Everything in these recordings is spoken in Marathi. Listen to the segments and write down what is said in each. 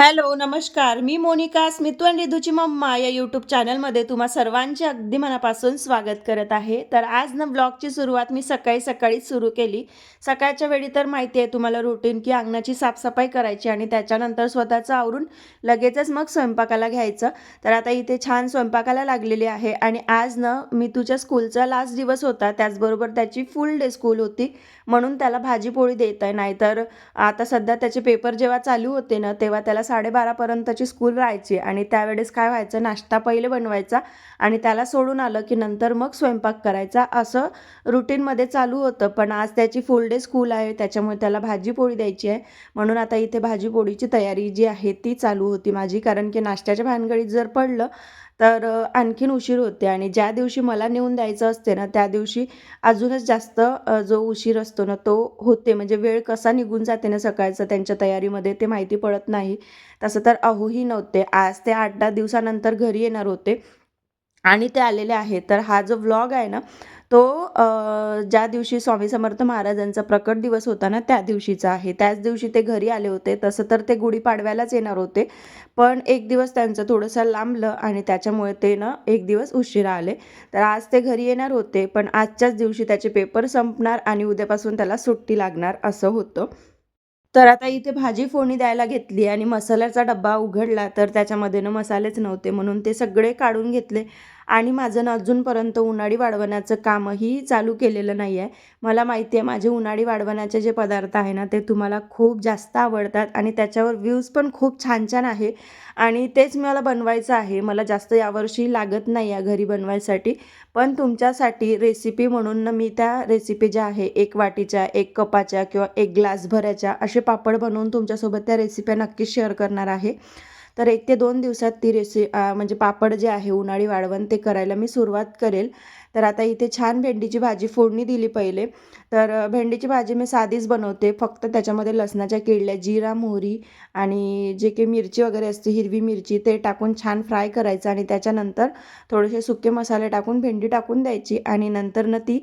हॅलो, नमस्कार. मी मोनिका स्मितू आणि रिधूची मम्मा या यूट्यूब चॅनलमध्ये तुम्हा सर्वांचे अगदी मनापासून स्वागत करत आहे. तर आज ना ब्लॉगची सुरुवात मी सकाळीच सुरू केली. सकाळच्या वेळी तर माहिती आहे तुम्हाला रुटीन की अंगणाची साफसफाई करायची आणि त्याच्यानंतर स्वतःचं आवरून लगेचच मग स्वयंपाकाला घ्यायचं. तर आता इथे छान स्वयंपाकाला लागलेली आहे आणि आज ना मी तुझ्या स्कूलचा लास्ट दिवस होता. त्याचबरोबर त्याची फुल डे स्कूल होती. म्हणून त्याला भाजी-पोळी देत आहे. नाहीतर आता सध्या त्याचे पेपर जेव्हा चालू होते ना, तेव्हा त्याला 12:30 पर्यंतची स्कूल राहायची आणि त्यावेळेस काय व्हायचं, नाश्ता पहिले बनवायचा आणि त्याला सोडून आलं की नंतर मग स्वयंपाक करायचा, असं रुटीनमध्ये चालू होतं. पण आज त्याची फुल डे स्कूल आहे, त्याच्यामुळे त्याला भाजी-पोळी द्यायची आहे. म्हणून आता इथे भाजी-पोळीची तयारी जी आहे ती चालू होती माझी. कारण की नाश्त्याच्या भानगडीत जर पडलं तर आणखीन उशीर होते आणि ज्या दिवशी मला नेऊन द्यायचं असते ना, त्या दिवशी अजूनच जास्त जो उशीर असतो ना, तो होते. म्हणजे वेळ कसा निघून जाते ना सकाळचं त्यांच्या तयारीमध्ये ते माहिती पडत नाही. तसं तर अहोही नव्हते. आज ते 8-10 दिवसानंतर घरी येणार होते आणि ते आलेले आहेत. तर हा जो व्लॉग आहे ना, तो ज्या दिवशी स्वामी समर्थ महाराजांचा प्रकट दिवस होता ना, त्या दिवशीचा आहे. त्याच दिवशी ते घरी आले होते. तसं तर ते गुढीपाडव्यालाच येणार होते. पण एक दिवस त्यांचं थोडंसं लांबलं आणि त्याच्यामुळे ते ना एक दिवस उशिरा आले. तर आज ते घरी येणार होते, पण आजच्याच दिवशी त्याचे पेपर संपणार आणि उद्यापासून त्याला सुट्टी लागणार असं होतं. तर आता इथे भाजी फोडणी द्यायला घेतली आणि मसाल्याचा डब्बा उघडला तर त्याच्यामध्ये ना मसालेच नव्हते. म्हणून ते सगळे काढून घेतले आणि माझं ना अजूनपर्यंत उन्हाळी वाढवण्याचं कामही चालू केलेलं नाही आहे. मला माहिती आहे माझे उन्हाळी वाढवण्याचे जे पदार्थ आहे ना, ते तुम्हाला खूप जास्त आवडतात आणि त्याच्यावर व्ह्यूज पण खूप छान-छान आहे आणि तेच मला बनवायचं आहे. मला जास्त यावर्षी लागत नाही आहे घरी बनवायसाठी. पण तुमच्यासाठी रेसिपी म्हणून ना मी त्या रेसिपी ज्या आहे 1 वाटीच्या, 1 कपाच्या किंवा 1 ग्लास भराच्या असे पापड बनवून तुमच्यासोबत त्या रेसिप्या नक्कीच शेअर करणार आहे. तर 1 ते 2 दिवसात ती म्हणजे पापड जे आहे उन्हाळी वाळवण ते करायला मी सुरुवात करेल. तर आता इथे छान भेंडीची भाजी फोडणी दिली पहिले. तर भेंडीची भाजी मी साधीच बनवते. फक्त त्याच्यामध्ये लसणाच्या किडल्या, जिरा, मोहरी आणि जे काही मिरची वगैरे असते, हिरवी मिरची ते टाकून छान फ्राय करायचं आणि त्याच्यानंतर थोडेसे सुके मसाले टाकून भेंडी टाकून द्यायची आणि नंतर ना ती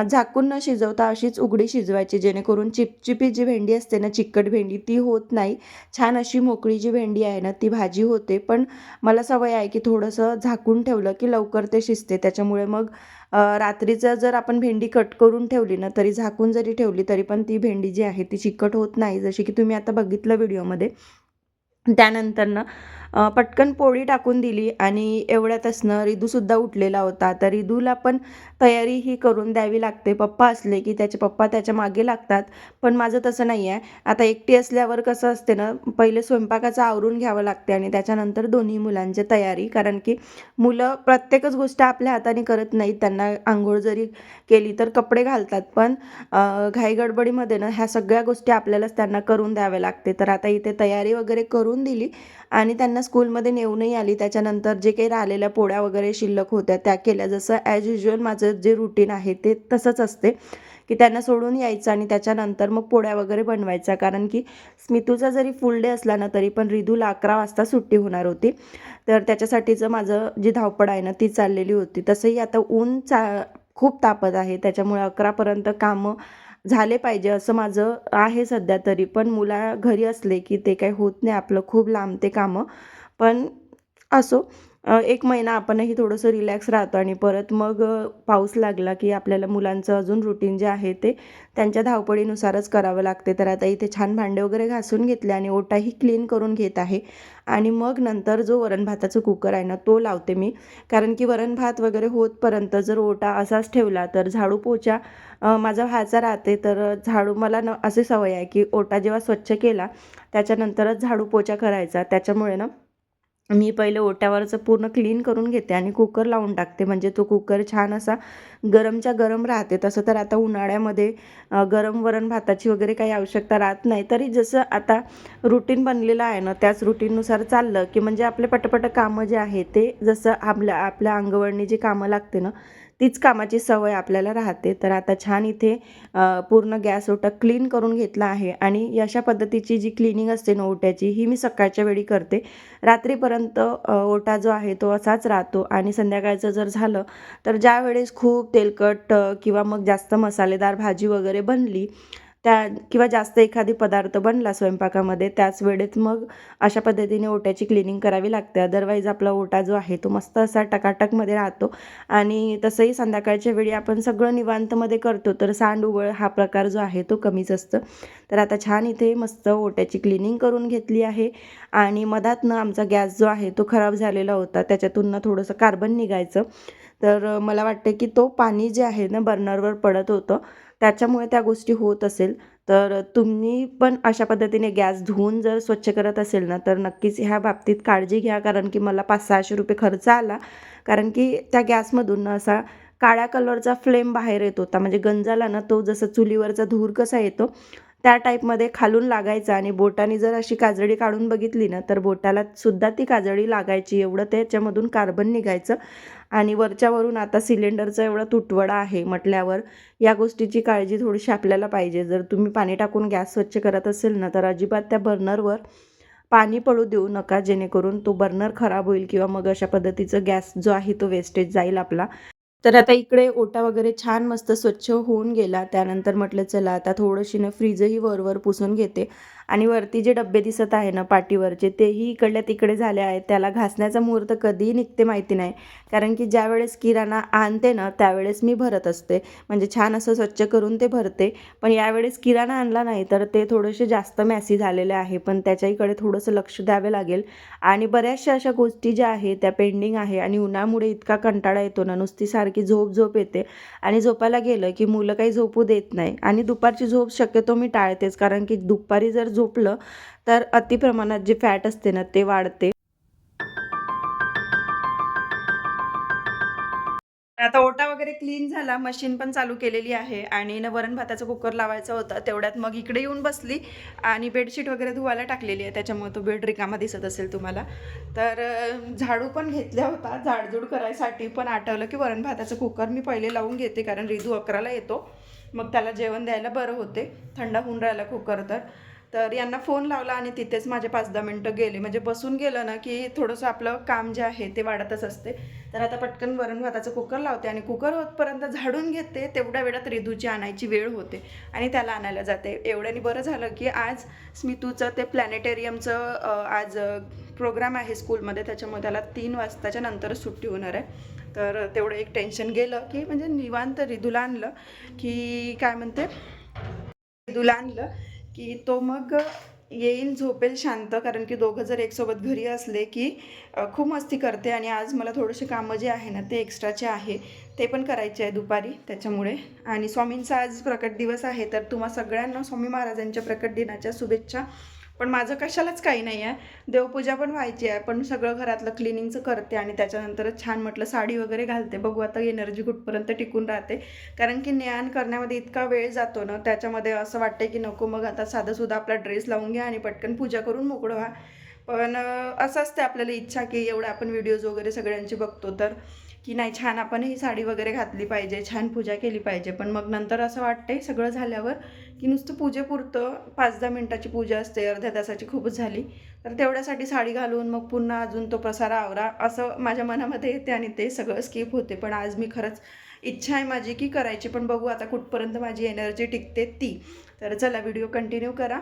झाकून न शिजवता अशीच उघडी शिजवायची, जेणेकरून चिपचिपी जी भेंडी असते ना, चिकट भेंडी ती होत नाही. छान अशी मोकळी जी भेंडी आहे ना, ती भाजी होते. पण मला सवय आहे की थोडंसं झाकून ठेवलं की लवकर ते शिजते. त्याच्यामुळे मग रात्रीचं जर आपण भेंडी कट करून ठेवली ना, तरी झाकून जरी ठेवली तरी पण ती भेंडी जी आहे ती चिकट होत नाही, जशी की तुम्ही आता बघितलं व्हिडिओमध्ये. त्यानंतर ना पटकन पोळी टाकून दिली आणि एवढ्यातच ना रिधूसुद्धा उठलेला होता. तर रिधूला पण तयारी ही करून द्यावी लागते. पप्पा असले की त्याचे पप्पा त्याच्या मागे लागतात. पण माझं तसं नाही आहे. आता एकटी असल्यावर कसं असते ना, पहिले स्वयंपाकाचं आवरून घ्यावं लागते आणि त्याच्यानंतर दोन्ही मुलांची तयारी. कारण की मुलं प्रत्येकच गोष्ट आपल्या हाताने करत नाहीत. त्यांना अंघोळ जरी केली तर कपडे घालतात. पण घाईगडबडीमध्ये ना ह्या सगळ्या गोष्टी आपल्यालाच त्यांना करून द्याव्या लागते. तर आता इथे तयारी वगैरे करून दिली आणि त्यांना स्कूलमध्ये नेऊनही आली. त्याच्यानंतर जे काही राहिलेल्या पोळ्या वगैरे शिल्लक होत्या त्या केल्या. जसं ॲज युजुअल माझं जे रुटीन आहे ते तसंच असते, की त्यांना सोडून यायचं आणि त्याच्यानंतर मग पोळ्या वगैरे बनवायच्या. कारण की स्मितूचा जरी फुल डे असला ना, तरी पण रिधूला 11 वाजता सुट्टी होणार होती. तर त्याच्यासाठीचं माझं जी धावपळ आहे ना, ती चाललेली होती. तसंही आता ऊन खूप तापत आहे. त्याच्यामुळे 11 कामं झाले पाहिजे असं माझं आहे सध्या तरी. पण मुला घरी असले की ते काही होत नाही आपलं, खूप लांबते कामं. पण असो, 1 महिना आपणही थोडंसं रिलॅक्स राहतो आणि परत मग पाऊस लागला की आपल्याला मुलांचं अजून रुटीन जे आहे ते त्यांच्या धावपळीनुसारच करावं लागते. तर आता इथे छान भांडे वगैरे घासून घेतले आणि ओटाही क्लीन करून घेत आहे आणि मग नंतर जो वरण-भाताचा कुकर आहे ना, तो लावते मी. कारण की वरण-भात वगैरे होतपर्यंत जर ओटा असाच ठेवला तर झाडू पोछा माझा व्हायचा राहते. तर झाडू मला ना अशी सवय आहे की ओटा जेव्हा स्वच्छ केला त्याच्यानंतरच झाडू पोछा करायचा. त्याच्यामुळे ना मी पहिले ओट्यावरचं पूर्ण क्लीन करून घेते आणि कुकर लावून टाकते. म्हणजे तो कुकर छान असा गरमच्या गरम राहते. तसं तर आता उन्हाळ्यामध्ये गरम वरण भाताची वगैरे काही आवश्यकता राहत नाही. तरी जसं आता रुटीन बनलेलं आहे ना, त्याच रुटीननुसार चाललं की म्हणजे आपले पटापट कामं जे आहे ते जसं आपल्या आपल्या अंगवळणी जी कामं लागते ना, तीच कामाची सवय आपल्याला राहते. तर आता छान इथे पूर्ण गॅस ओटा क्लीन करून घेतला आहे आणि अशा पद्धतीची जी क्लिनिंग असते ना ओट्याची, ही मी सकाळच्या वेळी करते. रात्रीपर्यंत ओटा जो आहे तो असाच राहतो आणि संध्याकाळचं जर झालं तर ज्यावेळेस खूप तेलकट किंवा मग जास्त मसालेदार भाजी वगैरे बनली त्या किंवा जास्त एखादी पदार्थ बनला स्वयंपाकामध्ये त्याच वेळेत मग अशा पद्धतीने ओट्याची क्लिनिंग करावी लागते. अदरवाईज आपला ओटा जो आहे तो मस्त असा टकाटकमध्ये राहतो. आणि तसंही संध्याकाळच्या वेळी आपण सगळं निवांतमध्ये करतो तर सांड-उबळ हा प्रकार जो आहे तो कमीच असतं. तर आता छान इथे मस्त ओट्याची क्लिनिंग करून घेतली आहे. आणि मधातनं आमचा गॅस जो आहे तो खराब झालेला होता, त्याच्यातून थोडंसं कार्बन निघायचं. तर मला वाटते की तो पाणी जे आहे ना बर्नरवर पडत होतं, त्याच्यामुळे त्या गोष्टी होत असेल. तर तुम्ही पण अशा पद्धतीने गॅस धुवून जर स्वच्छ करत असेल ना, तर नक्कीच ह्या बाबतीत काळजी घ्या. कारण की मला ₹500-600 खर्च आला. कारण की त्या गॅसमधून ना असा काळ्या कलरचा फ्लेम बाहेर येत होता. म्हणजे गंजाला ना तो जसं चुलीवरचा धूर कसा येतो, त्या टाईपमध्ये खालून लागायचा आणि बोटाने जर अशी काजळी काढून बघितली ना, तर बोटाला सुद्धा ती काजळी लागायची. एवढं त्याच्यामधून कार्बन निघायचं. आणि वरच्यावरून आता सिलेंडरचा एवढा तुटवडा आहे म्हटल्यावर या गोष्टीची काळजी थोडीशी आपल्याला पाहिजे. जर तुम्ही पाणी टाकून गॅस स्वच्छ करत असेल ना, तर अजिबात त्या बर्नरवर पाणी पडू देऊ नका, जेणेकरून तो बर्नर खराब होईल किंवा मग अशा पद्धतीचं गॅस जो आहे तो वेस्टेज जाईल आपला. तर आता इकडे ओटा वगैरे छान मस्त स्वच्छ होऊन गेला. त्यानंतर म्हटलं चला आता थोडीशी ना फ्रीजही वर पुसून घेते. आणि वरती जे डब्बे दिसत आहे ना पाटीवरचे, तेही इकडल्या तिकडे झाले आहेत. त्याला घासण्याचा मुहूर्त कधी निघते माहिती नाही. कारण की ज्यावेळेस किराणा आणते ना त्यावेळेस मी भरत असते. म्हणजे छान असं स्वच्छ करून ते भरते. पण यावेळेस किराणा आणला नाही तर ते थोडेसे जास्त मॅसी झालेले आहे. पण त्याच्याकडे थोडंसं लक्ष द्यावे लागेल. आणि बऱ्याचशा अशा गोष्टी ज्या आहेत त्या पेंडिंग आहे. आणि उन्हामुळे इतका कंटाळा येतो ना, नुसती सारखी झोप येते. आणि झोपायला गेलं की मुलं काही झोपू देत नाही. आणि दुपारची झोप शक्यतो मी टाळतेच. कारण की दुपारी जर झोपलं तर अतिप्रमाणात जे फॅट असते ना ते वाढते. आता ओटा वगैरे क्लीन झाला, मशीन पण चालू केलेली आहे. आणि ना वरण भाताचा कुकर लावायचा होता, तेवढ्यात मग इकडे येऊन बसली आणि बेडशीट वगैरे धुवायला टाकलेली आहे. त्याच्यामुळे तो बेड रिकामा दिसत असेल तुम्हाला. तर झाडू पण घेतला होता झाडझूड करायसाठी, पण आठवलं की वरण भाताचं कुकर मी पहिले लावून घेते. कारण रिदू 11ला येतो, मग त्याला जेवण द्यायला बरं होते. थंड होऊन राहिला कुकर तर यांना फोन लावला आणि तिथेच माझे 5-10 मिनटं गेले. म्हणजे बसून गेलं ना की थोडंसं आपलं काम जे आहे ते वाढतच असते. तर आता पटकन वरण भाताचं कुकर लावते आणि कुकर होतपर्यंत झाडून घेते. तेवढ्या वेळात रिदूची आणायची वेळ होते आणि त्याला आणायला जाते. एवढ्याने बरं झालं की आज स्मितूचं ते प्लॅनेटेरियमचं आज प्रोग्राम आहे स्कूलमध्ये, त्याच्यामुळे त्याला 3 वाजताच्या नंतरच सुट्टी होणार आहे. तर तेवढं एक टेन्शन गेलं की म्हणजे निवांत रिदूला आणलं की काय म्हणते रिदूला आणलं की तो मग येईल, झोपेल शांत. कारण की दोघं जर एकसोबत घरी असले की खूप मस्ती करते. आणि आज मला थोडेसे कामं जे आहे ना ते एक्स्ट्राचे आहे, ते पण करायचे आहे दुपारी त्याच्यामुळे. आणि स्वामींचा आज प्रकट दिवस आहे, तर तुम्हा सगळ्यांना स्वामी महाराजांच्या प्रकट दिनाच्या शुभेच्छा. पण माझं कशालाच काही नाही आहे, देवपूजा पण व्हायची आहे, पण सगळं घरातलं क्लिनिंगचं करते आणि त्याच्यानंतरच छान म्हटलं साडी वगैरे घालते. बघू आता एनर्जी कुठपर्यंत टिकून राहते. कारण की ज्ञान करण्यामध्ये इतका वेळ जातो ना, त्याच्यामध्ये असं वाटतं की नको, मग आता साधंसुद्धा आपला ड्रेस लावून घ्या आणि पटकन पूजा करून मोकळं व्हा. पण असं असते आपल्याला इच्छा की एवढं आपण व्हिडिओज वगैरे सगळ्यांचे बघतो तर की नाही, छान आपण ही साडी वगैरे घातली पाहिजे, छान पूजा केली पाहिजे. पण मग नंतर असं वाटतंय सगळं झाल्यावर की नुसतं पूजेपुरतं 5-10 मिनटाची पूजा असते, अर्ध्या तासाची खूपच झाली तर तेवढ्यासाठी साडी घालून मग पुन्हा अजून तो प्रसारा आवरा असं माझ्या मनामध्ये येते आणि ते सगळं स्किप होते. पण आज मी खरंच इच्छा आहे माझी की करायची, पण बघू आता कुठपर्यंत माझी एनर्जी टिकते ती. तर चला व्हिडिओ कंटिन्यू करा.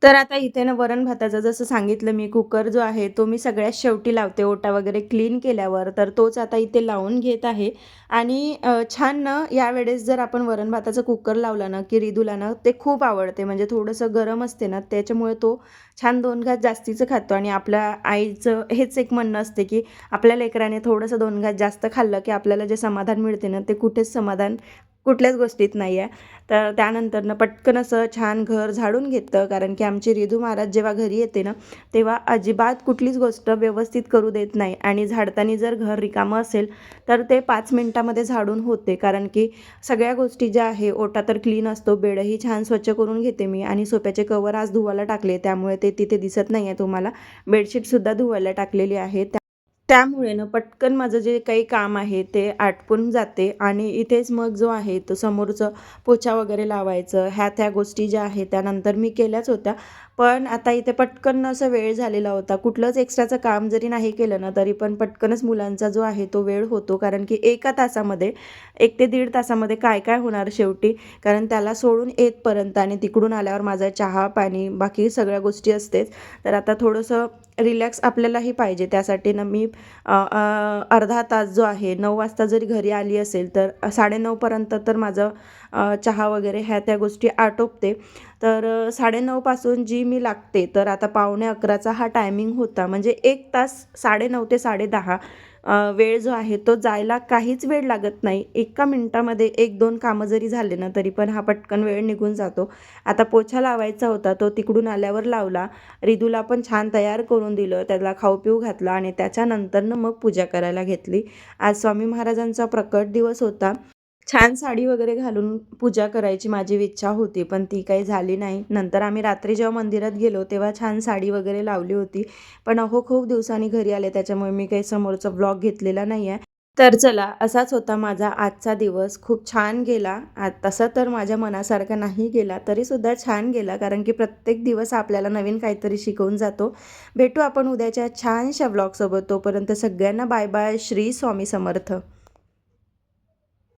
तर आता इथे ना वरण भाताचं जसं सांगितलं मी, कुकर जो आहे तो मी सगळ्यात शेवटी लावते ओटा वगैरे क्लीन केल्यावर. तर तोच आता इथे लावून घेत आहे. आणि छान ना यावेळेस जर आपण वरण भाताचं कुकर लावला ना की रिदूला ना ते खूप आवडते. म्हणजे थोडंसं गरम असते ना त्याच्यामुळे तो छान 2 घास जास्तीचं खातो. आणि आपल्या आईचं हेच एक म्हणणं असते की आपल्या लेकराने थोडंसं 2 घास जास्त खाल्लं की आपल्याला जे समाधान मिळते ना ते कुठेच समाधान कुठल्याच गोष्टीत नाही आहे. तर त्यानंतरनं पटकन असं छान घर झाडून घेतलं. कारण की आमची रिधू महाराज जेव्हा घरी येते ना तेव्हा अजिबात कुठलीच गोष्ट व्यवस्थित करू देत नाही. आणि झाडताना जर घर रिकामं असेल तर ते 5 मिनटामध्ये झाडून होते. कारण की सगळ्या गोष्टी ज्या आहे, ओटा तर क्लीन असतो, बेडही छान स्वच्छ करून घेते मी. आणि सोफ्याचे कवर आज धुवायला टाकले, त्यामुळे ते तिथे दिसत नाही आहे तुम्हाला. बेडशीटसुद्धा धुवायला टाकलेली आहे. त्यामुळे ना पटकन माझं जे काही काम आहे ते आटपून जाते आणि इथेच मग जो आहे तो समोरचं पोछा वगैरे लावायचं ह्या त्या गोष्टी ज्या आहेत त्यानंतर मी केल्याच होत्या. पण आता इथे पटकन असं वेळ झालेला होता. कुठलंच एक्स्ट्राचं काम जरी नाही केलं ना, तरी पण पटकनच मुलांचा जो आहे तो वेळ होतो. कारण की एका तासामध्ये 1 ते दीड तासामध्ये काय-काय होणार शेवटी. कारण त्याला सोडून येतपर्यंत आणि तिकडून आल्यावर माझा चहा, पाणी बाकी सगळ्या गोष्टी असतेच. तर आता थोडंसं रिलॅक्स आपल्यालाही पाहिजे. त्यासाठी ना मी अर्धा तास जो आहे 9 वाजता जरी घरी आली असेल तर 9:30 पर्यंत तर माझं चहा वगैरे ह्या त्या गोष्टी आटोपते. तर 9:30 पासून जी मी लागते तर आता 10:45चा हा टायमिंग होता. म्हणजे 1 तास 9:30 ते 10:30 वेळ जो आहे तो जायला काहीच वेळ लागत नाही. एका मिनिटामध्ये 1-2 कामं जरी झाले ना तरी पण हा पटकन वेळ निघून जातो. आता पोछा लावायचा होता तो तिकडून आल्यावर लावला. रिदूला पण छान तयार करून दिलं, त्याला खाऊ-पिऊ घातलं आणि त्याच्यानंतरनं मग पूजा करायला घेतली. आज स्वामी महाराजांचा प्रकट दिवस होता. छान साडी वगैरे घालून पूजा करायची माझी इच्छा होती, पण ती काही झाली नाही. नंतर आम्ही रात्री जेव्हा मंदिरात गेलो, तेव्हा छान साडी वगैरे लावली होती. पण अहो, खूप दिवसांनी घरी आले, त्याच्यामुळे मी काही समोरचा व्लॉग घेतलेला नाही आहे. तर चला, असाच होता माझा आजचा दिवस. खूप छान गेला. तसा तर माझ्या मनासारखा नाही गेला, तरीसुद्धा छान गेला. कारण की प्रत्येक दिवस आपल्याला नवीन काहीतरी शिकवून जातो. भेटू आपण उद्याच्या छानशा व्लॉगसोबत. तोपर्यंत सगळ्यांना बाय बाय. श्री स्वामी समर्थ.